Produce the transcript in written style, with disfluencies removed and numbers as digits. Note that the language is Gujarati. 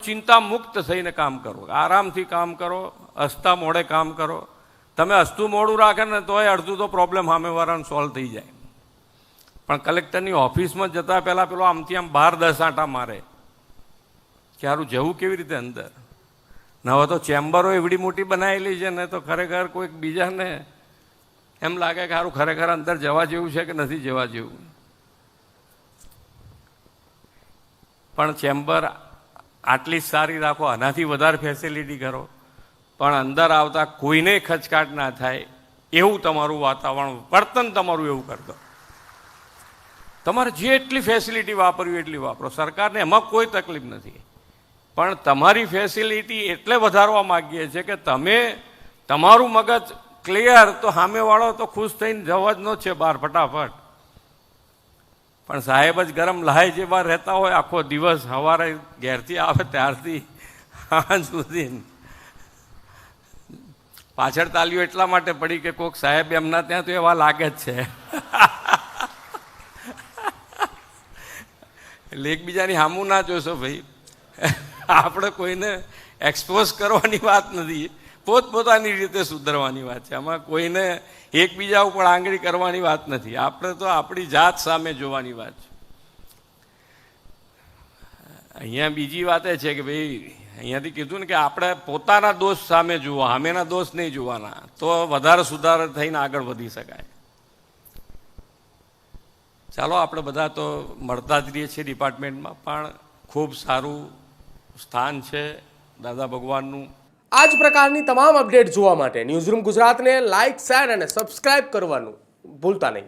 ચિંતા મુક્ત થઈને કામ કરો, આરામથી કામ કરો, હસતા મોડે કામ કરો. તમે હસતું મોડું રાખે ને તોય અડધું તો પ્રોબ્લેમ સામેવાળાને સોલ્વ થઈ જાય. પણ કલેક્ટરની ઓફિસમાં જતાં પહેલાં પેલો આમથી આમ 10 આંટા મારે કે સારું જવું કેવી રીતે અંદર. ને હવે તો ચેમ્બરો એવડી મોટી બનાવેલી છે ને તો ખરેખર કોઈક બીજાને એમ લાગે કે સારું ખરેખર અંદર જવા જેવું છે કે નથી જવા જેવું. પણ ચેમ્બર આટલી સારી રાખો, આનાથી વધારે ફેસિલિટી કરો, પણ અંદર આવતા કોઈને ખચકાટ ના થાય એવું તમારું વાતાવરણ, વર્તન તમારું એવું કરતો. તમારે જેટલી ફેસિલિટી વાપરવી એટલી વાપરો, સરકારને એમાં કોઈ તકલીફ નથી. પણ તમારી ફેસિલિટી એટલે વધારવા માગીએ છીએ કે તમે તમારું મગજ ક્લિયર, તો સામેવાળો તો ખુશ થઈને જવા જ નો છે બહાર ફટાફટ. પણ સાહેબ જ ગરમ લાય જે બહાર રહેતા હોય આખો દિવસ, સવારે ઘેરથી આવે ત્યારથી સાંજ સુધી. પાછળ તાલીઓ એટલા માટે પડી કે કોઈક સાહેબ એમના ત્યાં તો એવા લાગે જ છે. એટલે એકબીજાની સામું ના જોશો ભાઈ. આપણે કોઈને એક્સપોઝ કરવાની વાત નથી, પોતપોતાની રીતે સુધરવાની વાત છે. આમાં કોઈને એકબીજા ઉપર આંગળી કરવાની વાત નથી. આપણે તો આપણી જાત સામે જોવાની વાત છે. અહીંયા બીજી વાત એ છે કે ભાઈ અહીંયાથી કીધું ને કે આપણે પોતાના દોષ સામે જોવા, સામેના દોષ નહીં જોવાના, તો વધારે સુધાર થઈને આગળ વધી શકાય. ચાલો આપણે બધા તો મળતા જ રહીએ છીએ ડિપાર્ટમેન્ટમાં, પણ ખૂબ સારું સ્થાન છે દાદા ભગવાનનું. આ જ પ્રકારની તમામ અપડેટ જોવા માટે ન્યૂઝરૂમ ગુજરાતને લાઇક, શેર અને સબસ્ક્રાઇબ કરવાનું ભૂલતા નહીં.